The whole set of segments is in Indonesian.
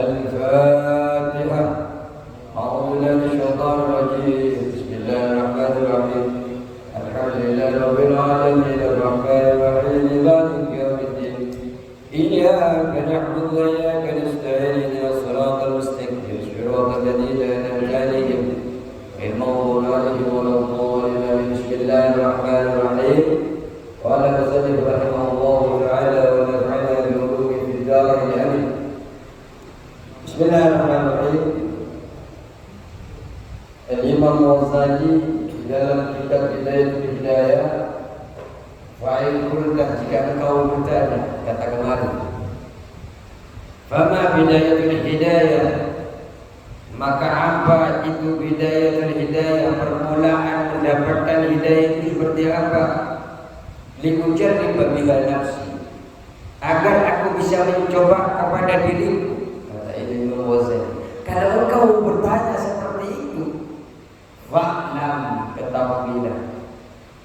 الفاتحة. أعوذ بالله من الشيطان الرجيم. بسم الله الرحمن الرحيم. الحمد لله رب العالمين الرحمن الرحيم مالك يوم الدين. إياك نعبد وإياك نستعين اهدنا الصراط المستقيم صراط الذين أنعمت عليهم غير المغضوب عليهم ولا الضالين. بسم الله الرحمن الرحيم. قال المصنف رحمه الله تعالى ونفعنا بعلومه في الدارين آمين. بسم الله الرحمن الرحيم. Imam Ghazali dalam kitab Bidayatul Hidayah, fa'ilkullah jika engkau bertanya, kata kemarin, fama Bidayatul Hidayah, maka apa itu Bidayatul Hidayah, permulaan mendapatkan hidayah itu seperti apa? Limujarrib biha nafsi, agar aku bisa mencoba kepada diriku, kata Imam Ghazali. Kalau engkau bertanya seperti itu, wa'lam, ketahuilah,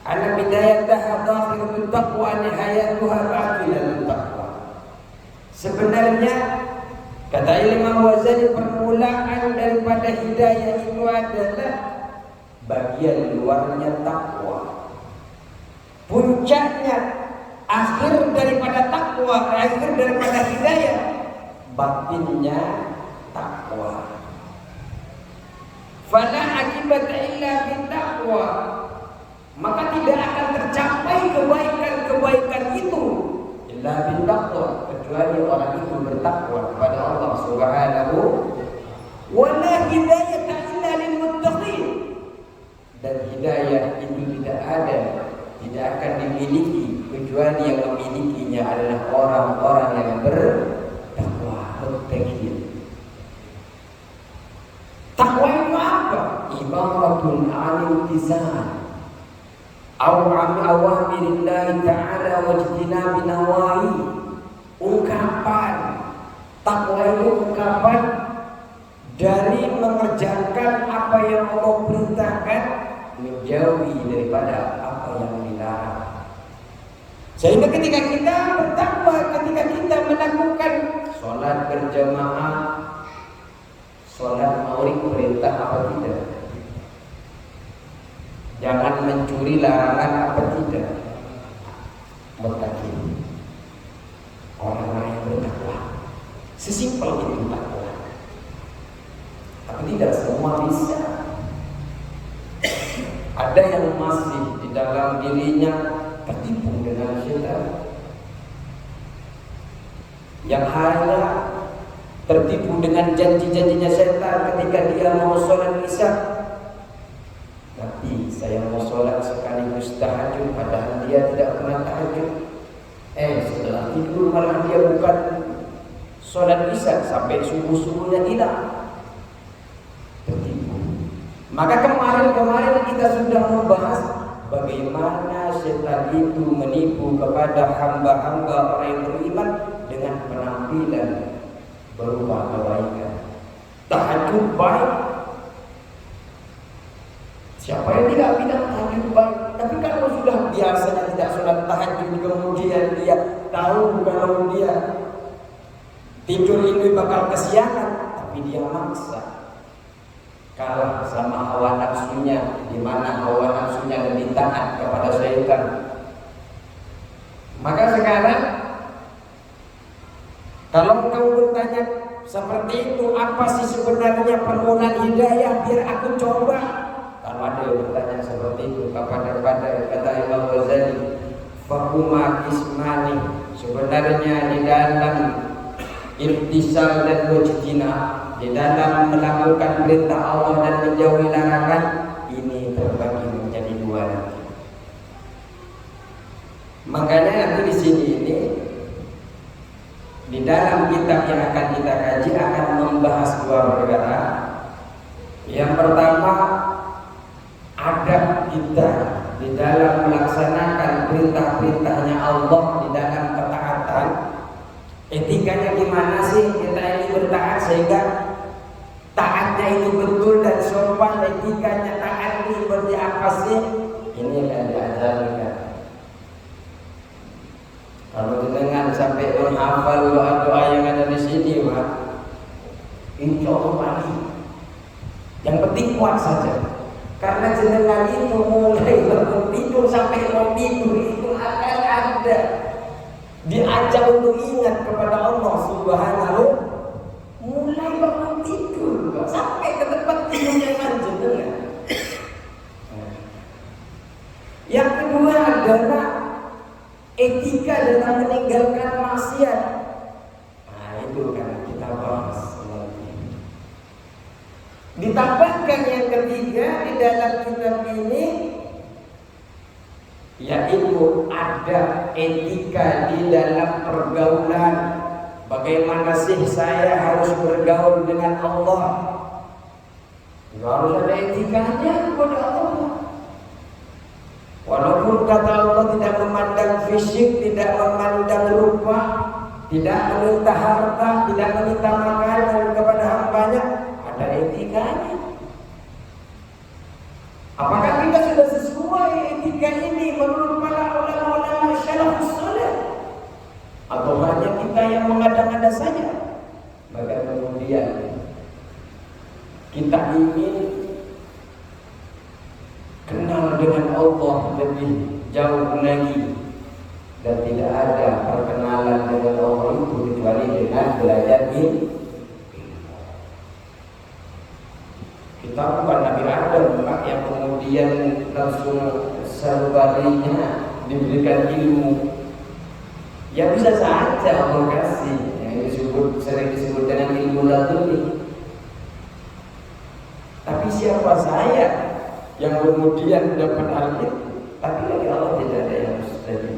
anna bidayataha dakhilatut taqwa nihayatuha baqilatut taqwa. Sebenarnya kata Imam Ghazali, permulaan daripada hidayah itu adalah bagian luarnya takwa. Puncaknya, akhir daripada takwa, akhir daripada hidayah, batinnya takwa. Fala akibat illa bittaqwa, maka tidak akan tercapai kebaikan-kebaikan itu illa bittaqwa, kecuali orang itu bertakwa kepada Allah Subhanahu. Wala hidayata illa lil muttaqin, dan hidayah itu tidak ada, tidak akan dimiliki kecuali yang memilikinya adalah orang-orang yang bertakwa, muttaqin. Takwa itu apa? Ibaratun 'anil tizan aw 'an awamirillahi ta'ala wa ijtinabi nawahi. Ungkapan takwa itu ungkapan dari mengerjakan apa yang Allah perintahkan, menjauhi daripada apa yang dilarang. Sehingga ketika kita bertakwa, ketika kita melakukan sholat berjamaah, sholat maghrib perintah apa tidak, jangan mencuri larangan apa tidak, muttaqin, orang-orang yang bertakwa. Sesimpel itu takwa. Tapi tidak semua bisa. Ada yang masih di dalam dirinya tertipu dengan syaitan, yang hanya tertipu dengan janji-janjinya setan ketika dia mau sholat isya. Tapi saya mau sholat sekaligus tahajud, padahal dia tidak pernah tahajud. Setelah tidur malah dia bukan sholat isya sampai subuh-subuhnya hilang. Tertipu. Maka kemarin kita sudah membahas bagaimana setan itu menipu kepada hamba-hamba orang yang beriman dengan penampilan berupa kebaikan. Tahajud baik. Siapa yang tidak bilang tahajud baik? Tapi kalau sudah biasanya tidak sholat tahajud, kemudian dia tahu kalau dia tidur ini bakal kesiangan, tapi dia maksa, kalah sama hawa nafsunya, di mana hawa nafsunya lebih taat kepada syaitan. Maka sekarang kalau kau bertanya seperti itu, apa sih sebenarnya permulaan hidayah, biar aku coba. Kalau ada yang bertanya seperti itu, kepada kata Imam Ghazali, fakuma ismani, sebenarnya di dalam irtisal dan wajtina, di dalam melakukan perintah Allah dan menjauhi larangan, ini terbagi menjadi dua nanti. Makanya nanti di sini ini, di dalam kitab yang akan kita kaji akan membahas dua perkara. Yang pertama, adab kita di dalam melaksanakan perintah-perintahnya Allah di dalam ketaatan. Etikanya gimana sih kita ini bertaat sehingga taatnya itu betul dan sopan. Etikanya taat ini seperti apa sih? Ini akan diajarkan. Kalau dengan sampai menghafal doa-doa yang ada di sini, Pak, insya Allah mati. Yang penting kuat saja. Karena jenengan itu mulai bangun tidur sampai mau tidur itu akan ada diajak untuk ingat kepada Allah Subhanahu. Mulai bangun tidur sampai ke tempat tidurnya jenengan. Yang kedua adalah etika dalam meninggalkan maksiat. Nah itu kan kita bahas nanti. Ditambahkan yang ketiga di dalam kitab ini, yaitu ada etika di dalam pergaulan. Bagaimana sih saya harus bergaul dengan Allah? Harus ada etikanya kepada Allah. Walaupun kata Allah tidak memandang fisik, tidak memandang rupa, tidak meminta harta, tidak meminta makanan kepada hambanya, ada etikanya. Apakah kita sudah sesuai etika ini menurut para ulama-ulama salafus saleh? Atau hanya kita yang mengada-ngada saja? Maka kemudian kita ingin kenal dengan Allah lebih jauh lagi, dan tidak ada perkenalan dengan Allah itu kecuali dengan belajar ilmu. Kita bukan Nabi Adam yang kemudian langsung sebarinya diberikan ilmu. Ya bisa saja Allah kasih, yang sering disebut dengan ilmu laduni. Tapi siapa saya yang kemudian dapat hal itu? Tapi lagi Allah tidak ada yang mustahil.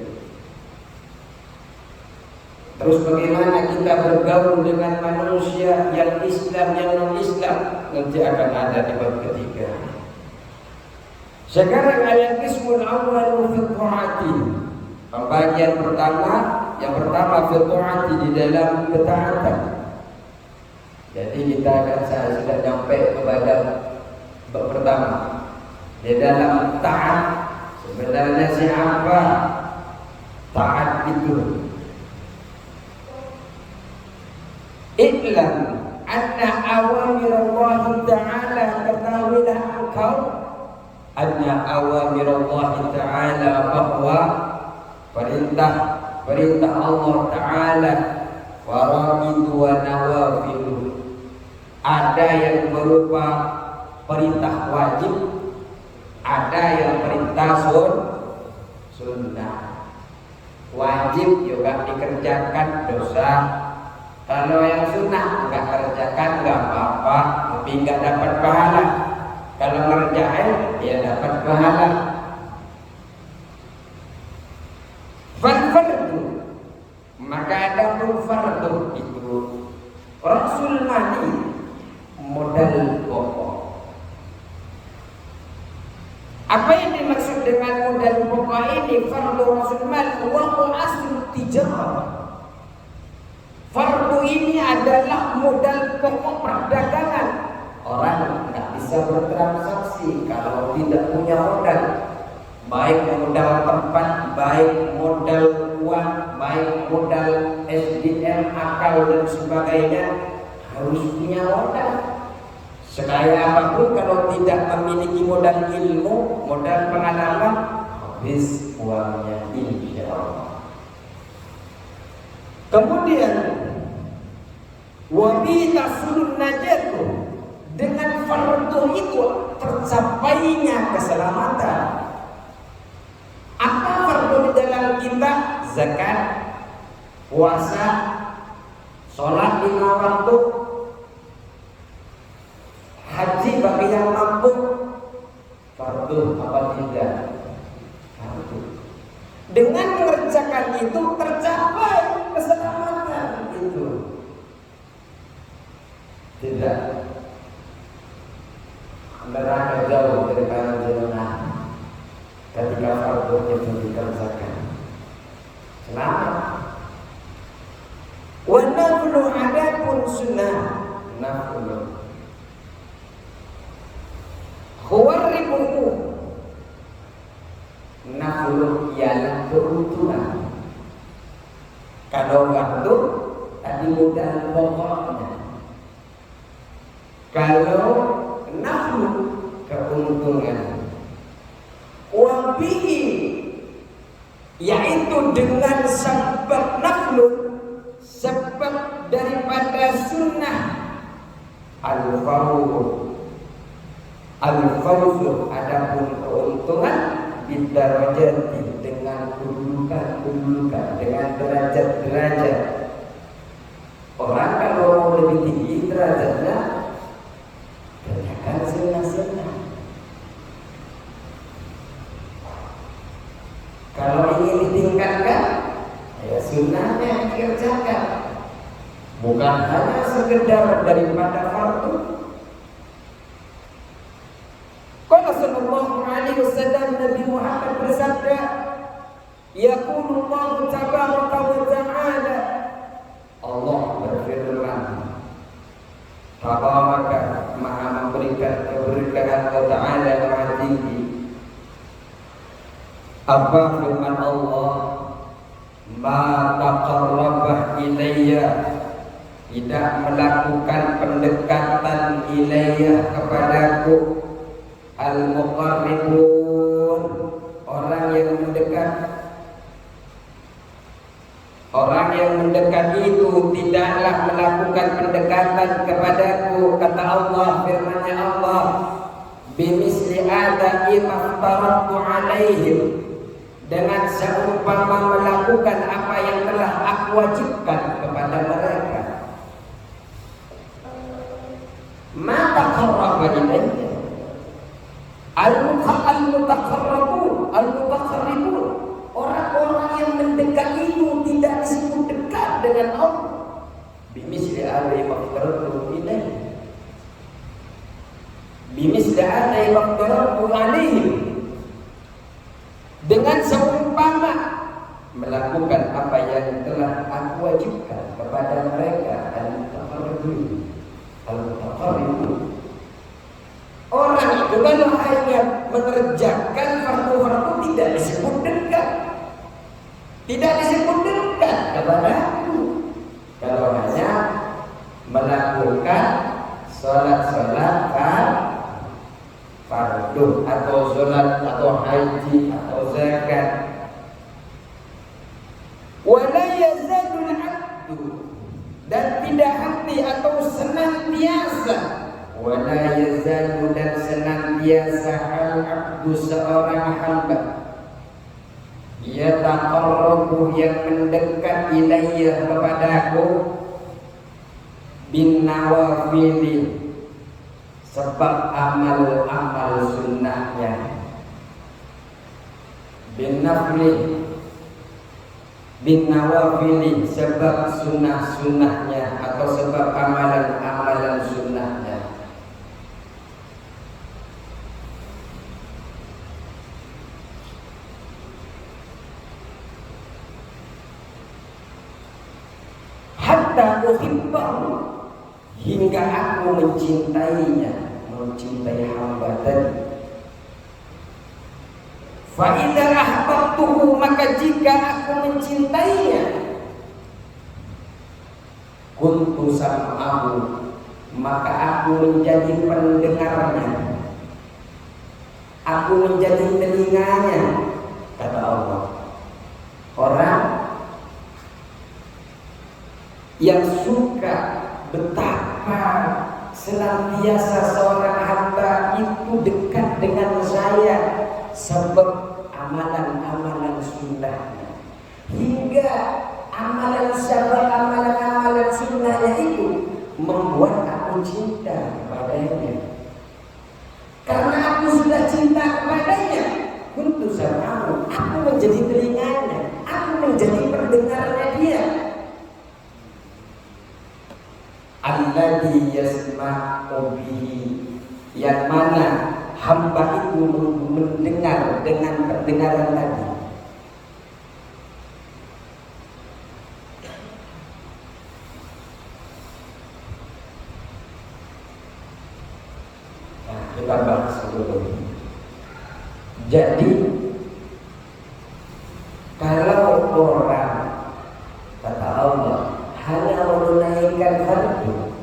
Terus bagaimana kita bergaul dengan manusia yang Islam, yang non-Islam? Nanti akan ada di bab ketiga. Sekarang al-qismul awwal fi ta'ati. Pembagian pertama, yang pertama fi ta'ati, di dalam ketaatan. Jadi kita akan sudah sampai kepada bab pertama. Di dalam taat sebenarnya siapa? Taat itu Iklam anna awamir Allah Ta'ala, ketahuilah engkau anna awamir Allah Ta'ala, bahwa perintah Allah Ta'ala fara'idu wa nawafilu, ada yang berupa perintah wajib, ada yang perintah sunnah. Wajib juga dikerjakan dosa. Kalau yang sunnah enggak kerjakan enggak apa-apa, tapi enggak dapat pahala. Kalau ngerjain ya dapat pahala. Fardu, maka ada fardu itu rasul mali, modal pokok. Apa yang dimaksud dengan modal pokok ini? Fardu rasul mal wa aslu tijarah. Fardu ini adalah modal pokok perdagangan. Orang nggak bisa bertransaksi kalau tidak punya modal. Baik modal tempat, baik modal uang, baik modal SDM, akal dan sebagainya, harus punya modal. Sekaya apapun kalau tidak memiliki modal ilmu, modal pengalaman, habis uangnya insya Allah. Kemudian wabi tasulun najatu, dengan fardu itu tercapainya keselamatan. Apa fardu di dalam kita? Zakat, puasa, sholat 5 waktu, haji bagi yang mampu. Fardu apa tidak? Fardu. Dengan mengerjakan itu tercapai keselamatan itu. Tidak neraka jauh dari kanan jenengan ketika fardu itu dikerjakan. Selamat. Wa naflu adapun sunnah. Naflu khuwarribu. Naflu ialah keuntungan. Kalau waktu tadi modal pokoknya, Kalau naflu keuntungan, wabihi yaitu dengan sebab naflu, sebab daripada sunnah, al-fawzu adapun keuntungan bidarajati dengan kedudukan, dengan derajat-derajat. Orang kalau mau lebih tinggi derajatnya, kerjakan sunnah-sunnah. Kalau ingin ditingkatkan, ya sunnahnya dikerjakan. Bukan hanya sekedar daripada fardu. Qala sallallahu alaihi wasallam, Nabi Muhammad bersabda, yaqulullahu tabaraka wa ta'ala, Allah berfirman, tabaraka maha memberikan keberkahan wa ta'ala maha tinggi. Apa firman Allah? Ma taqarrabah ilayya, tidak melakukan pendekatan ilayya kepadaku, al-muqarribun, orang yang mendekat. Orang yang mendekat itu tidaklah melakukan pendekatan kepadaku, kata Allah, firman-Nya Allah, bimisli adai maftaratu alaihim, dengan seumpama melakukan apa yang telah aku wajibkan kepada mereka. Mata qarraba ilayya al-mutaqarrabun, orang-orang yang mendekat itu tidak disebut dekat dengan Allah. Bimisli adai maftaratu ilayya, bimisli adai maftaratu alaihim, dengan seumpama melakukan apa yang telah aku wajibkan kepada mereka. Al-mutaqarribun, orang itu kalau hanya mengerjakan fardu-fardu tidak disebut dekat, tidak disebut dekat kepada aku. Kalau hanya melakukan sholat-sholat fardu atau sholat atau haji atau zakat. Wala yazalul abdu, dan tidak henti atau senantiasa, wala yazalu, dan senantiasa al-abdu seorang hamba, yataqarrabu, yang mendekat ilayya kepadaku, bin nawafili, sebab amal-amal sunnahnya, bin nafli, bin nawafili, sebab sunnah-sunnahnya atau sebab amalan-amalan sunnahnya. Hatta uhibbahu, hingga aku mencintainya, mencintai hamba tadi. Fa idza ahbabtuhu, maka jika aku mencintainya, kuntu sam'ahu, maka aku menjadi pendengarnya, aku menjadi telinganya, kata Allah. Orang yang suka betapa senantiasa seorang hamba itu dekat dengan saya, sebab amalan-amalan sunnahnya, hingga amalan sunnahnya itu membuat aku cinta kepadanya. Karena aku sudah cinta kepadanya, kuntu sam'ahu, aku menjadi telinganya, aku menjadi pendengarnya dia. Alladzi yasma'u bihi, yang mana hamba itu mendengar dengan pendengaran tadi. Nah, kita bahas dulu. Jadi kalau orang, kata Allah, hanya menunaikan fardu,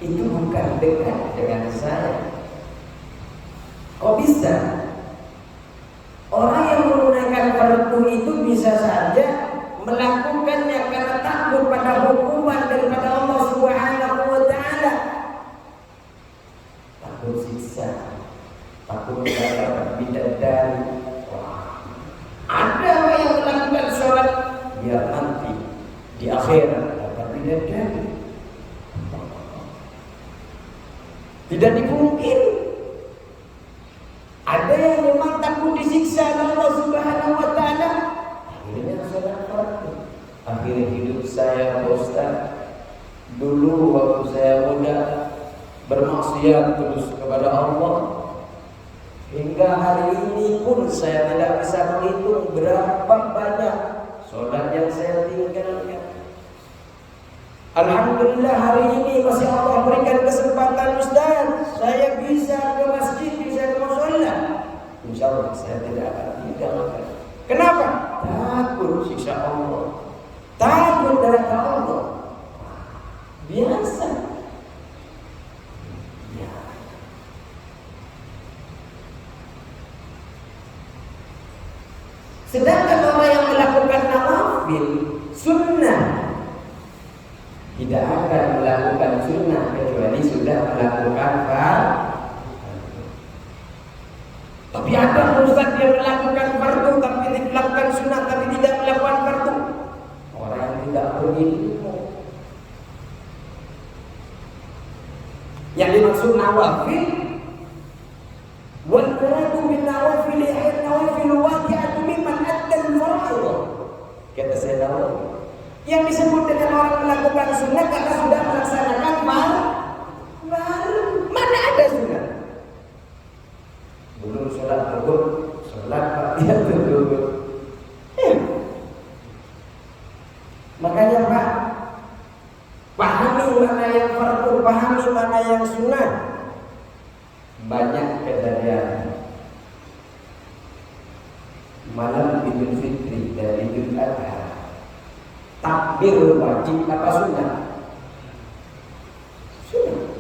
itu bukan dekat dengan saya. Kok bisa? Orang yang menggunakan fardu itu bisa saja melakukannya karena takut pada hukuman daripada Allah Subhanahu wa taala. Takut siksa, takut dapat bidadari. Ada orang yang melakukan sholat biar nanti di akhirat dapat bidadari. Tidak dipungkiri. Ada yang memang takut disiksa oleh Allah Subhanahu wa taala. Akhirnya sholat fardu. Akhirnya hidup saya Ustaz, dulu waktu saya muda bermaksiat terus kepada Allah. Hingga hari ini pun saya tidak bisa menghitung berapa banyak sholat yang saya tinggalkan. Alhamdulillah hari ini masih Allah berikan kesempatan Ustaz, saya bisa ke masjid, bisa ke musola. Insya Allah saya tidak akan tinggalkan. Kenapa? Takut siksa Allah, takut neraka Allah. Biasa. Ya. Sedangkan orang yang melakukan nawafil sunnah tidak akan melakukan sunnah kecuali sudah melakukan fardu. Tapi ada Ustaz yang melakukan fardu tapi tidak melakukan sunnah tapi tidak melakukan fardu. Orang yang tidak berilmu. Yang dimaksud nawafil wal muradu bin nawafil ay nawafil waqi'atu mimman adda al-fardh. Kata saya tahu yang disebut dengan orang melakukan sunnah karena sudah melaksanakan fardu. Mana ada sunnah? Belum sholat zuhur, sholat Fatihah zuhur. Makanya Pak, pahami mana yang fardu, pahami mana yang sunnah. Banyak kejadian malam Idul Fitri dan Idul Adha. Takbir wajib apa sunnah? Sunnah.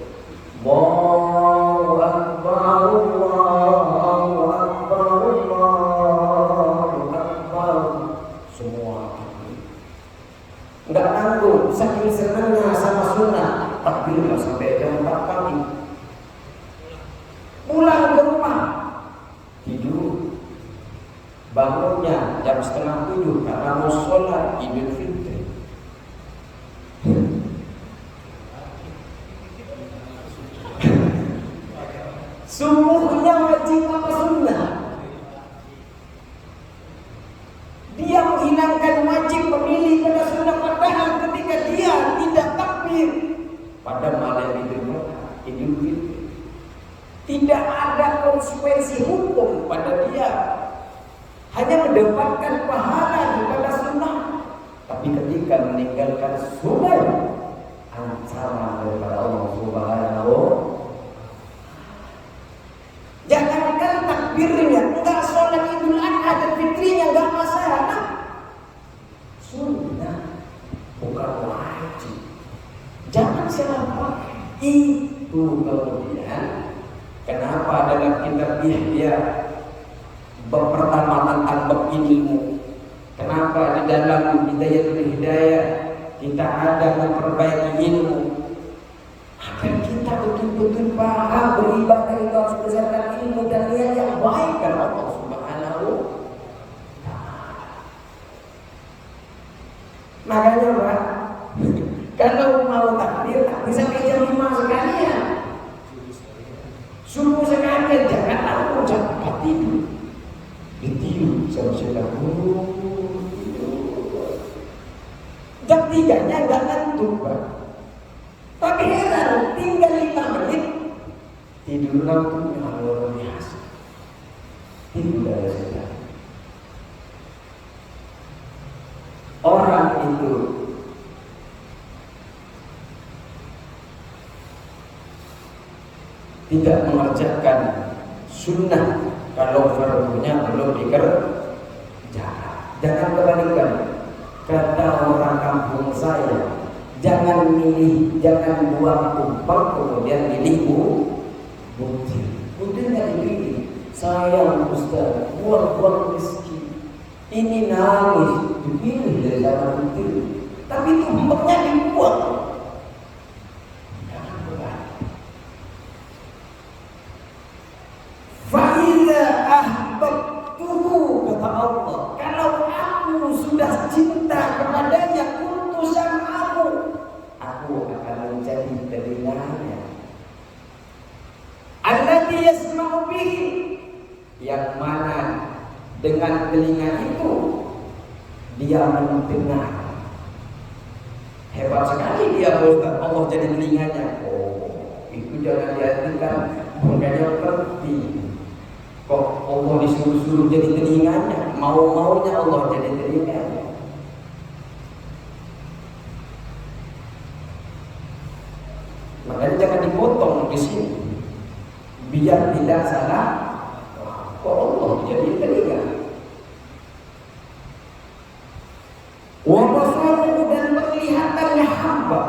Allahu Akbar, Allahu Akbar, Allahu Akbar. Semua enggak tanggung, saking senangnya sama sunnah. Takbir sampai jam 4 pagi. Pulang ke rumah tidur. Bangunnya jam 6:30 karena mau sholat Idul Fitri. Subuhnya wajib apa sunnah? Dia menghilangkan wajib memilih pada sunnah padahal ketika dia tidak takbir pada malam Idul Fitri tidak ada konsekuensi hukum pada dia. Hanya mendapatkan pahala daripada sunnah. Tapi ketika meninggalkan sunnah, ancaman daripada Allah Subhanahu. Jangankan takbirnya, enggak sholat Idul Adha dan Fitrinya enggak masalah. Sunnah bukan wajib. Jangan salah paham. Itu kemudian kenapa dalam kitab Ihya bab pertama tentang bab ilmu. Kenapa di dalam Hidayah kita ada memperbaiki ilmu agar kita betul-betul paham beribadah itu harus berdasarkan ilmu dan niat yang baik karena Allah Subhanahu. Makanya Pak, kalau mau takbir bisa sampai jam 5 sekalian. Subuh sekalian, jangan langsung cepat tidur. Ditiup sama jam 3-nya enggak ngantuk Pak. Tapi heran, tinggal 5 menit tidur langsung luar biasa. Tidak ada sedang. Orang itu tidak mengerjakan sunnah kalau fardunya belum dikerjakan. Jangan kebalikan. Kata orang kampung saya, Jangan buang tumpeng kemudian milih butir. Butir nggak dipilih. Sayang Ustaz, buang rezeki. Ini nangis, dipilih dari sana butir. Tapi tumpengnya dibuang. Jangan berbalik. Fa'idha ahbabtuhu, kata Allah, kalau aku sudah cinta kepadanya, kuntu sam'ahu, aku akan menjadi telinganya. Alladhi yasma'u bihi, yang mana dengan telinga itu dia mendengar. Hebat sekali dia, Ustaz. Allah jadi telinganya. Oh, itu jangan diartikan makanya penting. Kok Allah disuruh-suruh jadi telinganya? Mau-maunya Allah jadi telinganya. Makanya jangan dipotong di sini, biar tidak salah. Kok Allah jadi telinga? Wabasaruhu, dan penglihatannya hamba.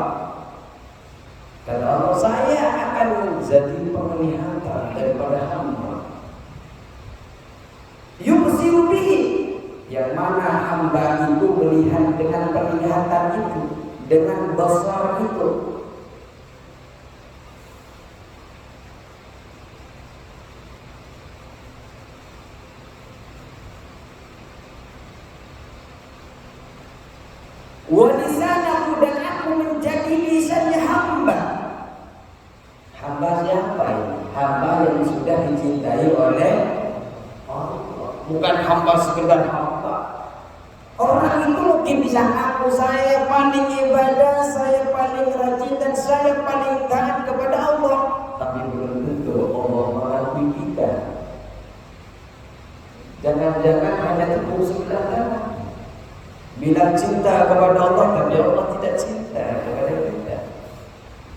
Kata Allah, saya akan menjadi penglihatan daripada hamba. Yubsiru bihi, yang mana hamba itu melihat dengan penglihatan itu, dengan basar itu. Walisanahu, dan aku menjadi lisannya hamba. Hamba siapa ini? Hamba yang sudah dicintai oleh Allah. Bukan hamba sekedar hamba. Orang itu mungkin bisa ngaku saya paling ibadah, saya paling rajin, dan saya paling taat kepada Allah. Tapi belum tentu Allah mengakui kita. Jangan-jangan hanya tepuk sebelah tangan. Bilang cinta kepada Allah, tapi Allah tidak cinta kepada kita.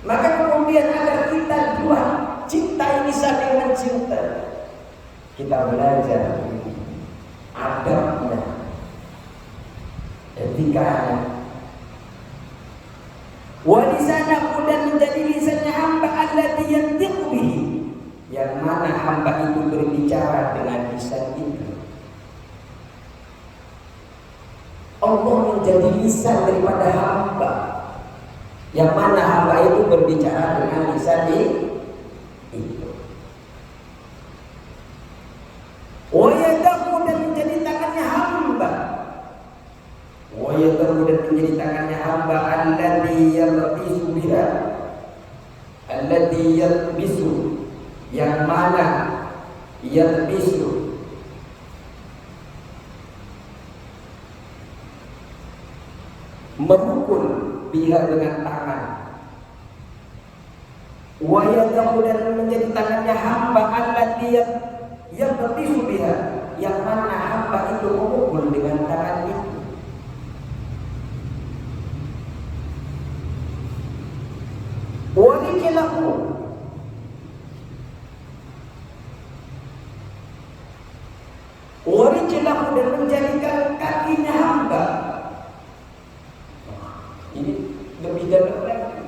Maka kemudian agar kita dua cinta ini saling mencinta, kita belajar adabnya, etikanya. Walisanahu, dan menjadi lisannya hamba alladhi yantiqu bihi, yang mana hamba itu berbicara dengan lisan itu. Allah menjadi lisan daripada hamba, yang mana hamba itu berbicara dengan lisan itu. Wayadahu, dan menjadi tangannya hamba. Wayadahu, dan menjadi tangannya hamba alladhi yalbisu biha, alladhi yalbisu, yang mana yalbisu, memukul biha, dengan tangan. Wa yadahu, dan menjadi tangannya hamba allati yabtisu biha, yang mana hamba itu memukul dengan tangan itu. Wa rijlahu, dan menjadikan kakinya hamba. Ini lebih dalam lagi.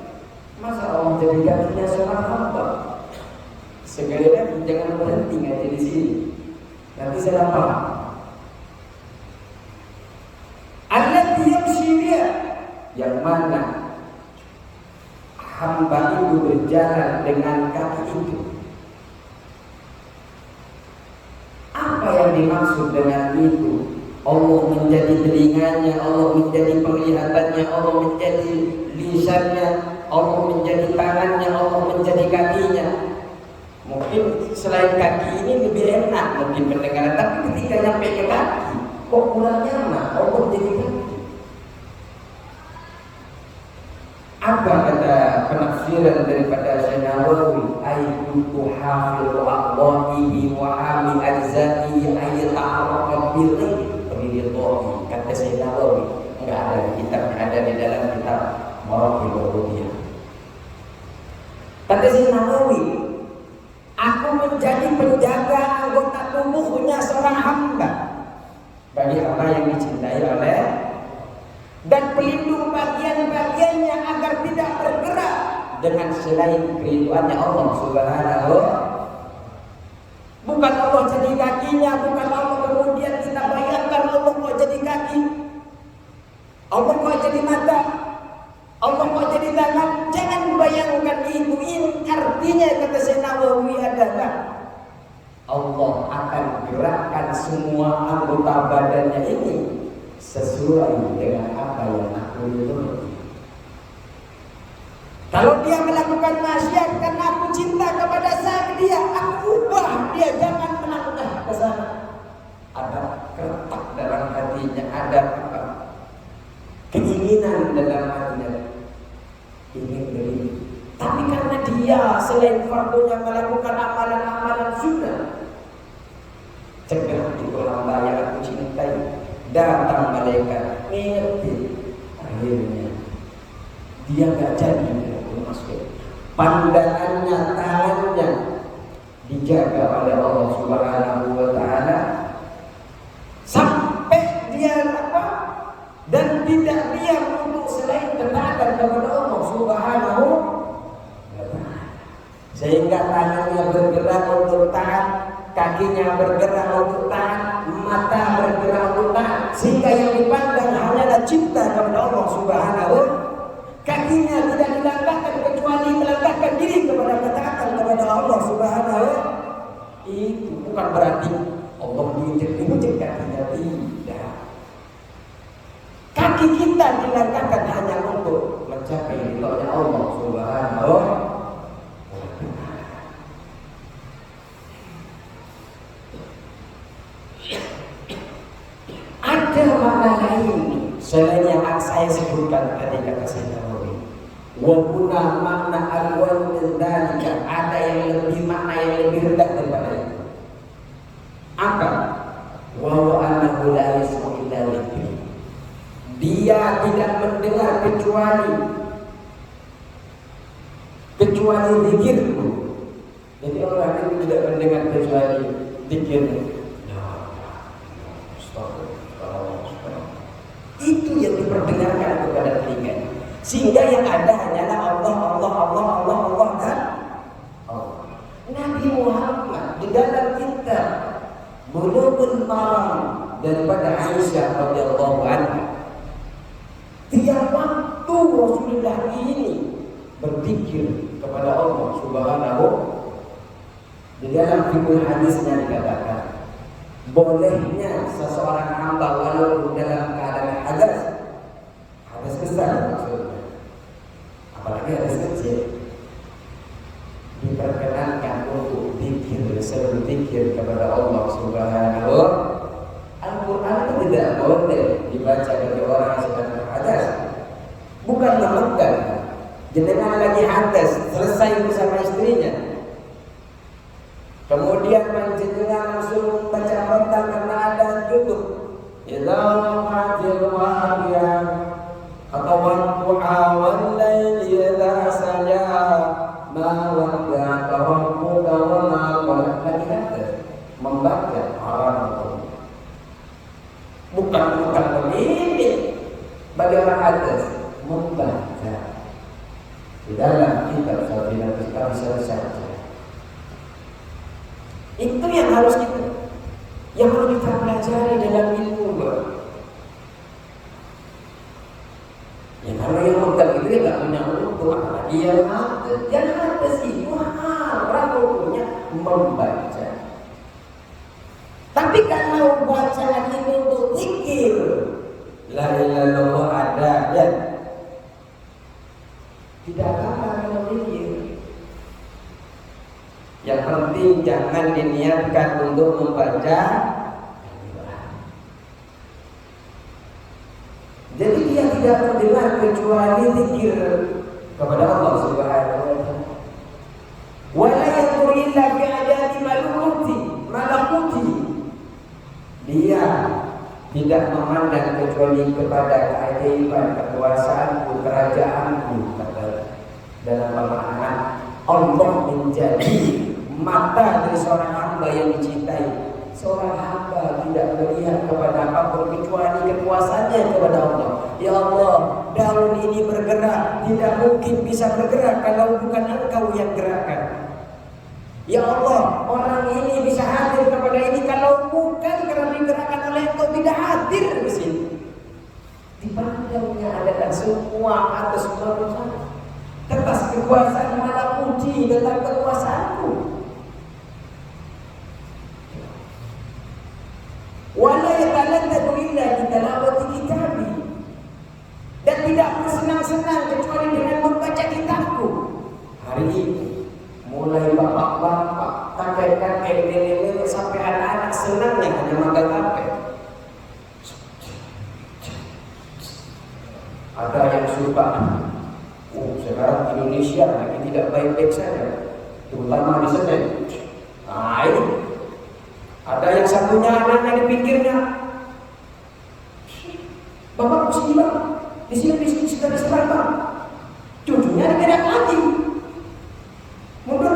Masa Allah jadi kakinya seorang hamba? Sekali lagi, jangan berhenti ngaji di sini. Nanti saya paham. Allati yamshi biha, yang mana hamba itu berjalan dengan kaki itu. Apa yang dimaksud dengan itu? Allah menjadi telinganya, Allah menjadi penglihatannya, Allah menjadi lisannya, Allah menjadi tangannya, Allah menjadi kakinya. Mungkin selain kaki ini lebih enak mungkin pendengaran, tapi ketika nyampe ke kaki, kok kurang nyaman? Allah menjadi kaki. Apa kata penafsiran daripada Syekh Nawawi? Ayyutu hafizu aqdaihi wa ami ajzaihi ayyata'arraqa bil ridho. Kata Syekh Nawawi, enggak ada di kitab, ada di dalam kitab Maraqil Rububiyah. Kata Syekh Nawawi, aku menjadi penjaga anggota tubuhnya seorang hamba, bagi hamba yang dicintai oleh, dan pelindung bagian-bagiannya tidak bergerak dengan selain keriduannya Allah Subhanahu. Bukan Allah jadi kakinya, bukan Allah kemudian kita bayangkan Allah kok jadi kaki, Allah kok jadi mata, Allah kok jadi tangan. Jangan bayangkan itu. Ini artinya kata Syekh Nawawi adalah Allah akan gerakkan semua anggota badannya ini sesuai dengan apa yang aku turuti. Kalau dia melakukan maksiat karena aku cinta kepada sang dia, aku ubah dia, jangan melangkah ke sana. Ada keretak dalam hatinya, ada keinginan dalam hatinya, ingin beri. Tapi karena dia selain fardunya melakukan amalan-amalan sunnah, cegah di kolam yang aku cintai, datang malaikat ngerti. Akhirnya dia gak jadi masuk. Pandangannya, tangannya dijaga oleh Allah Subhanahu wa taala sampai dia apa? Dan tidak diam untuk selain ketaatan kepada Allah Subhanahu wa taala. Sehingga tangannya bergerak untuk taat, kakinya bergerak untuk taat, mata bergerak untuk taat, sehingga yang dipandang hanyalah cinta kepada Allah Subhanahu. Kakinya tidak dilangkahkan kecuali melangkahkan diri kepada ketaatan kepada Allah Subhanahu. Itu bukan berarti Allah diinjek kakinya, tidak. Kaki kita dilangkahkan hanya untuk mencapai ridhonya Allah Subhanahu. Ada makna lain selain yang saya sebutkan tadi kata saya Nawawi. Wa guna makna alwan min dalika, ada yang lebih makna yang lebih rendah daripada itu. Apa? Wa annahu la yasma'u illa dzikri. Dia tidak mendengar kecuali zikirku. Jadi orang itu tidak mendengar kecuali zikirku. Itu yang diperdengarkan kepada telinga, sehingga yang ada hanyalah Allah, Allah, Allah, Allah, Allah dan Allah. Nabi Muhammad di dalam kitab Bulughul Maram daripada Aisyah radhiyallahu anha, tiap waktu Rasulullah ini berzikir kepada Allah Subhanahu. Di dalam fikih hadisnya dikatakan bolehnya seseorang hamba walaupun dalam keadaan hadas besar maksudnya, apalagi hadas kecil, diperkenankan untuk zikir, selalu zikir kepada Allah Subhanahu. Al-Quran itu tidak boleh dibaca bagi orang yang sedang berhadas, bukan memegang. Jenengan lagi hadas, selesai bersama istrinya, kemudian panjenengan langsung membaca frontal karena ada junub. Idza waqa'atil waqi'ah atau wadduha wal laili idza saja ma wadda'aka rabbuka wa ma qala. Lagi hadas membaca haram, bukan begini bagi orang hadas membaca di dalam kitab Safinah kita bisa saja. Itu yang harus kita pelajari dalam ilmu. Ya kalau yang megang itu ya nggak punya untuk, apalagi yang atas itu haram hukumnya membaca. Tapi kalau bacaan itu untuk zikir, la ilaha illallah ada ya, tidak apa-apa kalau zikir. Yang penting jangan diniatkan untuk membaca. Jadi dia tidak mendengar kecuali zikir kepada Allah Subhanahu wa taala. Wa la yanzur illa fi ajati malakuti. Dia tidak memandang kecuali kepada keajaiban kekuasaanku, kerajaanku, dalam pemaknaan Allah menjadi mata dari seorang hamba yang dicintai. Seorang hamba hamba tidak melihat kepada apapun kecuali kekuasaannya kepada Allah. Ya Allah, daun ini bergerak, tidak mungkin bisa bergerak kalau bukan Engkau yang gerakkan. Ya Allah, orang ini bisa hadir kepada ini kalau bukan karena digerakkan oleh Engkau, tidak hadir di sini. Dipandangnya adalah semua atas manusia. Atas kekuasaan mana puji dalam kekuasaanku. Wala yataladadu illa bitilawati kitabi. Dan tidak bersenang-senang kecuali dengan membaca kitabku. Hari ini mulai bapak-bapak, kakek-kakek, nenek-nenek sampai anak-anak senangnya hanya makan HP. Ada yang suka. Sekarang Indonesia lagi tidak baik-baik saja, terutama di Senen. Nah ini ada yang satunya anaknya di pinggirnya. Bapak kesini bang, di sini sudah diserang bang. Cucunya digerak lagi. Mundur.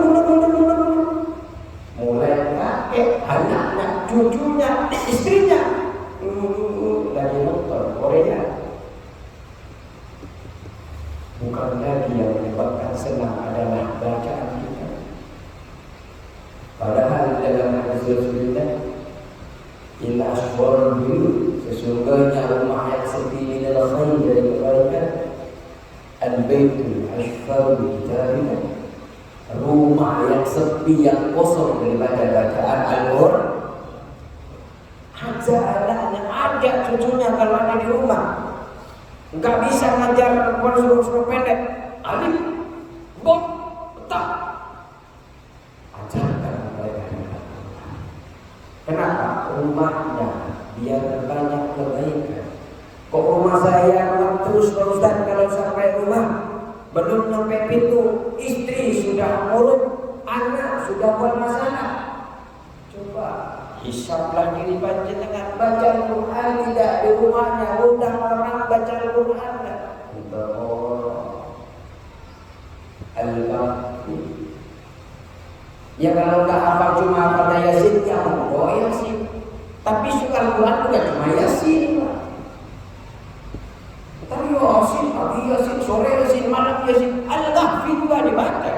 Mulai kakek, anaknya, cucunya, istrinya lagi nonton Korea. Bukan lagi yang menyebabkan senang adalah bacaan kita. Padahal dalam hadis Rasulullah, illa aswarul buyut, sesungguhnya rumah yang sepi ini adalah khair dari kebaikan. Al-baitul ashfar kitabillah, rumah yang sepi, yang kosong daripada bacaan Al-Qur'an. Aja anaknya, ajak cucunya kalau ada di rumah. Enggak bisa ngajar suruh pendek. Alif, bom, tak. Ajarkan mereka. Kenapa? Rumahnya biar banyak kebaikan. Kok rumah saya terus Ustaz, kalau sampai rumah belum sampai pintu, istri sudah mulut, anak sudah buat masalah. Coba hisaplah diri panjenengan, baca Al-Quran tidak di rumahnya, undang orang baca Al-Quran tidak. Al-Baqi. Ya kalau tak hafal cuma hafal Yasin, ya mau Yasin. Tapi surah Al-Quran bukan cuma Yasin. Tapi Yasin, pagi Yasin, sore Yasin, malam Yasin, Al-Kahfi juga dibaca.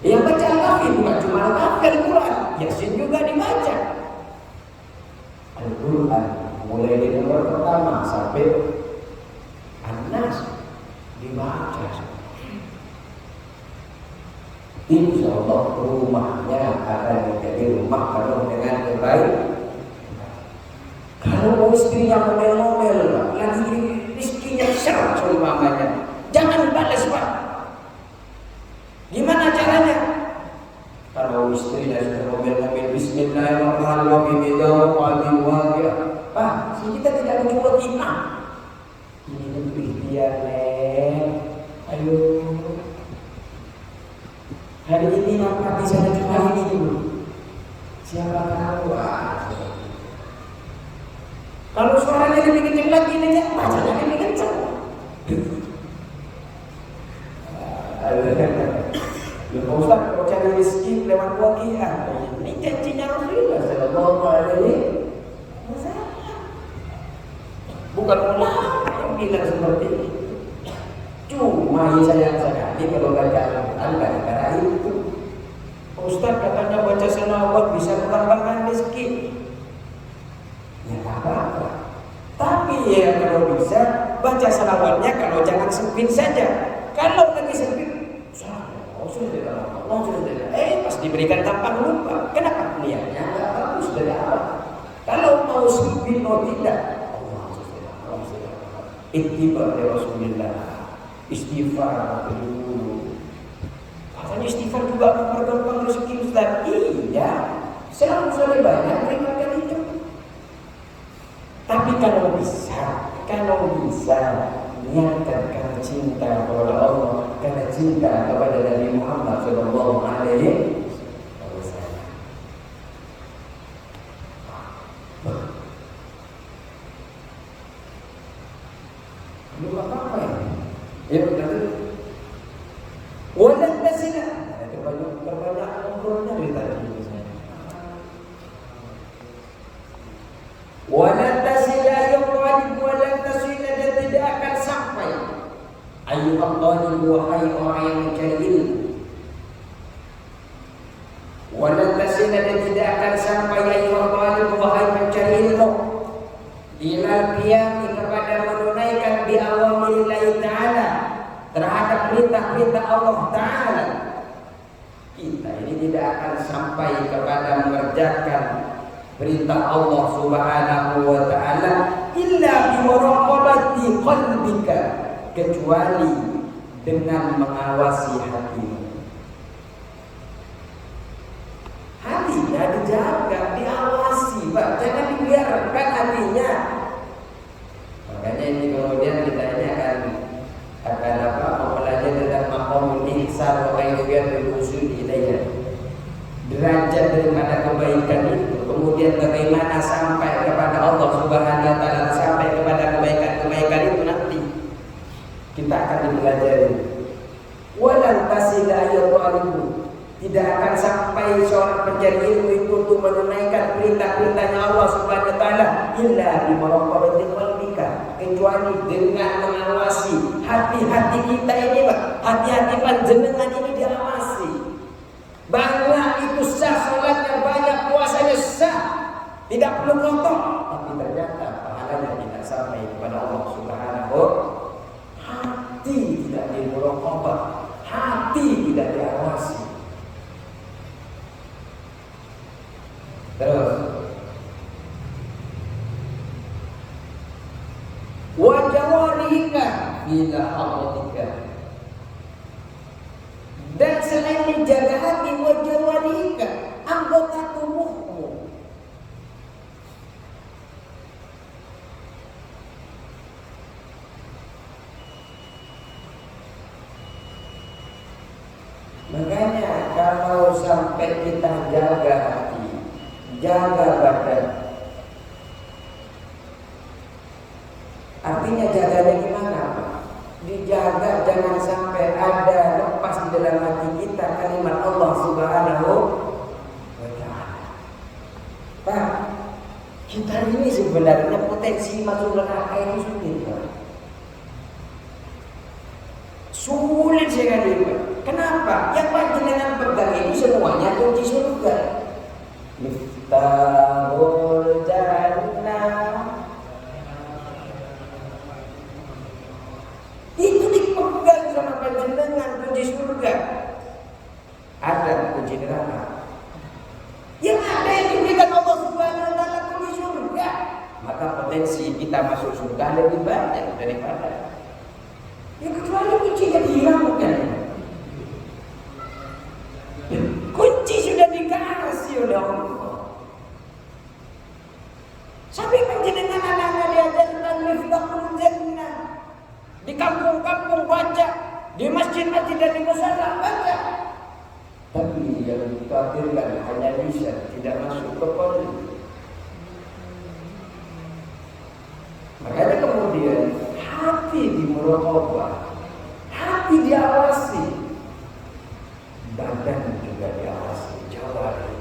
Yang baca Al-Kahfi bukan cuma Al-Kahfi, Al-Quran, Yasin juga dibaca. Al-Quran mulai dari nomor pertama sampai An-Nas dibaca. Insya Allah rumahnya akan menjadi rumah penuh dengan kebaikan. Kalau istrinya ngomel-ngomel, lagi rizkinya serah seumpamanya, jangan balas pak. Gimana caranya? Kalau istrinya sudah ngomel-ngomel Bismillahirrahmanirrahim, Pak, kita tidak mencoba kita. Ini negeri dia, Nek. Ayo. Hari ini apa bisa cuma ini dulu. Siapa tahu? Kalau suaranya lebih kenceng lagi, Nek, bacanya lebih kenceng. Pak Ustaz, kalau cari rezeki lewat waqiah, ini janjinya Rasulullah sallallahu alaihi wasallam. Bukan ulama yang bilang seperti ini. Cuma sayang sekali kalau baca Al-Quran gara-gara itu. Ustaz katanya baca selawat bisa melambangkan rezeki. Ya apa-apa. Tapi ya kalau bisa baca selawatnya kalau jangan sempit saja. Kalau lagi sempit, pas diberikan tampang lupa. Kenapa? Niatnya nggak bagus dari awal. Kalau mau sempit mau tidak, ittiba li Rasulillah, istighfar dulu. Katanya istighfar juga mempergampang rezeki Ustaz. Iya, selalu banyak berikan itu. Tapi kalau bisa niatkan karena cinta kepada Allah, karena cinta kepada Nabi Muhammad sallallahu alaihi wasallam. Belum apa-apa ya? Ya berarti walan tasila. Terbanyak ngobrolnya dari tadi misalnya. mencari ilmu. Walan tasila dan tidak akan sampai ayyuhal talib wahai mencari ilmu ila qiyami kepada menunaikan bi awamirillahi ta'ala terhadap perintah-perintah Allah Ta'ala. Kita ini tidak akan sampai kepada mengerjakan perintah Allah Subhanahu wa Ta'ala illa bi muraqabati qalbika, kecuali dengan mengawasi hatimu. Hatinya dijaga, diawasi, Pak. Jangan dibiarkan hatinya. Makanya ini kemudian kita ini akan mempelajari tentang maqamul ihsan wa kaifiyatul usul ilaihah. Derajat daripada kebaikan itu, kemudian bagaimana sampai kepada Allah Subhanahu wa Ta'ala, sampai kepada kebaikan itu nanti kita akan dipelajari. Walan tasila ayyuhal, tidak akan sampai seorang pencari ilmu itu untuk menunaikan perintah-perintahnya Allah Subhanahu wa Ta'ala illa bi muraqabati qalbika, kecuali dengan mengawasi hati-hati kita ini, Pak. Hati-hati panjenengan ini diawasi. Banyak itu sah salatnya, banyak puasanya sah, tidak perlu kotor, tapi ternyata pahalanya tidak sampai kepada Allah Subhanahu. Hati tidak dimuraqabah, hati tidak diawasi. Terus wa jawarihika bila hadratika, dan selain menjaga hati, wa jawarihika, anggota tubuhmu. Makanya kalau sampai kita jaga hati, jaga badan, artinya jaganya gimana, Pak? Dijaga jangan sampai ada lepas di dalam hati kita kalimat Allah Subhanahu wa Ta'ala. Pak, kita ini sebenarnya potensi masuk neraka ini sulit, Pak. Sulit sekali, Pak. Kenapa? Yang panjenengan pegang ini semuanya kunci surga. Miftahul jannah, itu dipegang sama panjenengan kunci surga. Ada kunci neraka. Yang ada yang diberikan Allah Subhanahu wa Ta'ala kunci surga. Maka potensi kita masuk surga lebih banyak daripada. Ya kecuali kuncinya dihilangkan. Kunci sudah dikasih oleh Allah. Sampai panjenengan anak-anak diajarkan miftahul jannah. Di kampung-kampung baca, di masjid-masjid dan di musala baca. Tapi yang dikhawatirkan hanya lisan, tidak masuk ke qalbi. Makanya kemudian hati dimuraqabah, hati diawasi, badan juga diawasi, jawarih.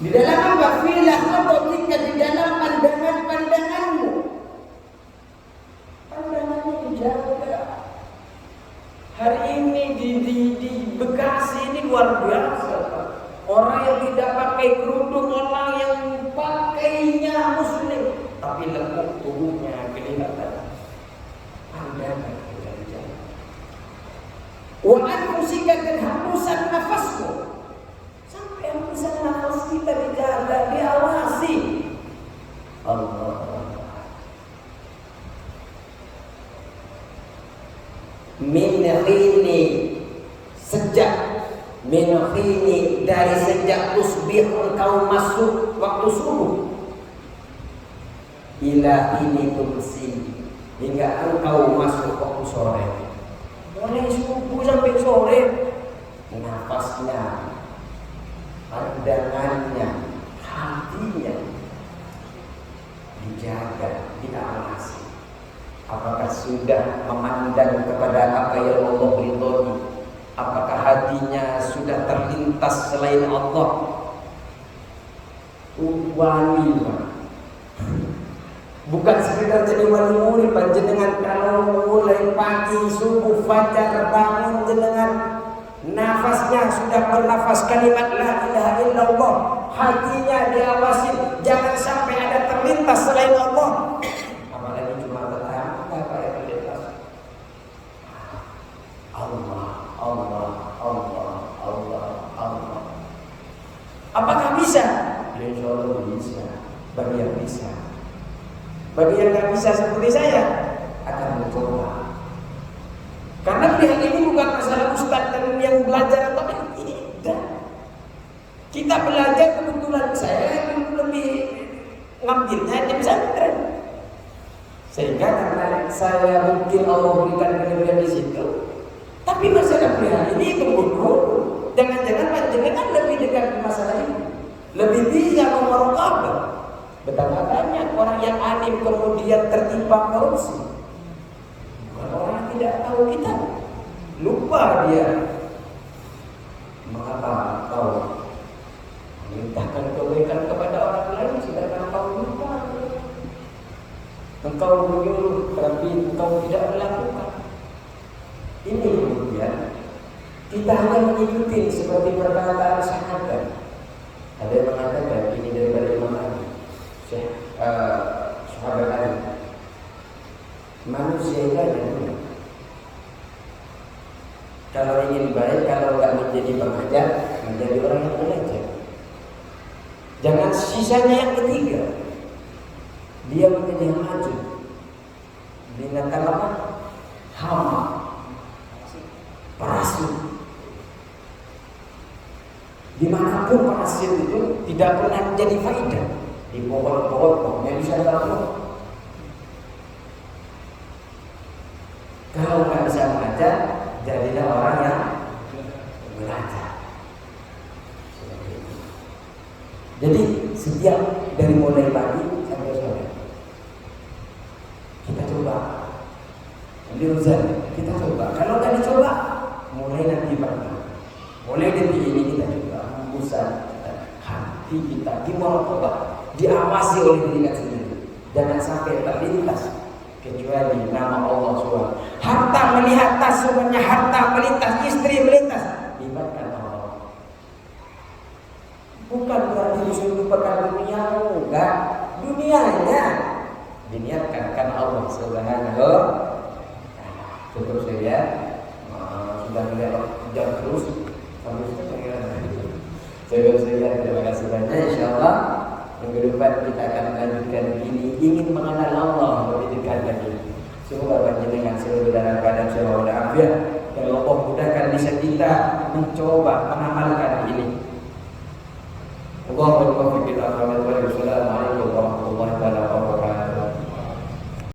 Di dalam apa? Filah ketika di dalam pandangan-pandanganmu, pandangannya dijaga. Hari ini di Bekasi ini luar biasa, Pak. Orang yang tidak pakai kerudung, orang yang pakainya muslim, tapi lekuk tubuhnya kelihatan. Pandangan tidak dijaga. Wa anfusika dan hembusan nafasmu, sampai hembusan nafas kita dijaga, diawasi. Allah. Min khini, sejak min khini, dari sejak tusbih engkau masuk waktu subuh, ila ini tumsi, hingga engkau masuk waktu sore. Mulai subuh sampai sore, nafasnya, pandangannya, hatinya dijaga, diawasi. Apakah sudah memandang kepada apa yang Allah ridhoi? Apakah hatinya sudah terlintas selain Allah? Wali, Bukan sekedar jadi wali murid, panjenengan kalau mulai pagi subuh fajar bangun jenengan nafasnya sudah bernafas kalimat la ilaha illallah, hatinya diawasin jangan sampai ada terlintas selain Allah. Apalagi cuma tetangga kayak terlintas. Allah, Allah, Allah, Allah, Allah. Apakah bisa? Insya Allah bisa. Bagi yang bisa. Bagi yang tak bisa seperti saya akan mencoba. Karena pilihan ini bukan masalah ustaz dan yang belajar atau tidak. Kita belajar kebetulan saya lebih ngambilnya di pesantren. Sehingga karena saya mungkin Allah berikan kelebihan di situ. Tapi masalah pilihan ini tunggu. Jangan-jangan panjenengan lebih dekat di masalah ini. Lebih bisa memerokabah. Betapa banyak orang yang alim kemudian tertimpa korupsi. Bukan orang yang tidak tahu kita, lupa dia. Mengapa kau mintakan kebaikan kepada orang lain sedangkan kau lupa? Engkau menyuruh tapi engkau tidak melakukan. Ini kemudian kita hanya mengikuti seperti perkataan sahabat. Ada yang mengatakan ini daripada Imam Ali. Sahabat Ali, manusia itu ada dua. Kalau ingin baik, kalau nggak menjadi pengajar, menjadi orang yang belajar. Jangan sisanya yang ketiga, dia menjadi yang maju. Binatang apa? Hama, parasit. Dimanapun parasit itu tidak pernah menjadi faedah. Di pohon-pohon yang bisa tahu. Kalau nggak bisa belajar, jadilah orang yang belajar. Jadi setiap dari mulai pagi sampai sore kita coba. Kita coba. Kalau nggak dicoba, mulai nanti pagi, mulai detik ini kita coba. Usaha hati kita dimuraqabah. Diawasi oleh diri kita sendiri. Jangan sampai terlintas kecuali nama Allah SWT. Harta melihat tas, semuanya harta melintas, istri melintas, libatkan Allah. Bukan berarti disuruh lupakan dunia, enggak. Dunianya diniatkan karena Allah Subhanahu. Cukup saya sudah melihat jam terus sampai saya terima kasih banyak. Insyaallah minggu depan kita akan melanjutkan ini, ingin mengenal Allah lebih dekat lagi. Semoga panjenengan selalu dalam keadaan sehat walafiat dan Allah mudahkan bisa kita mencoba mengamalkan ini. Allahumma taufiq bil aqwali wal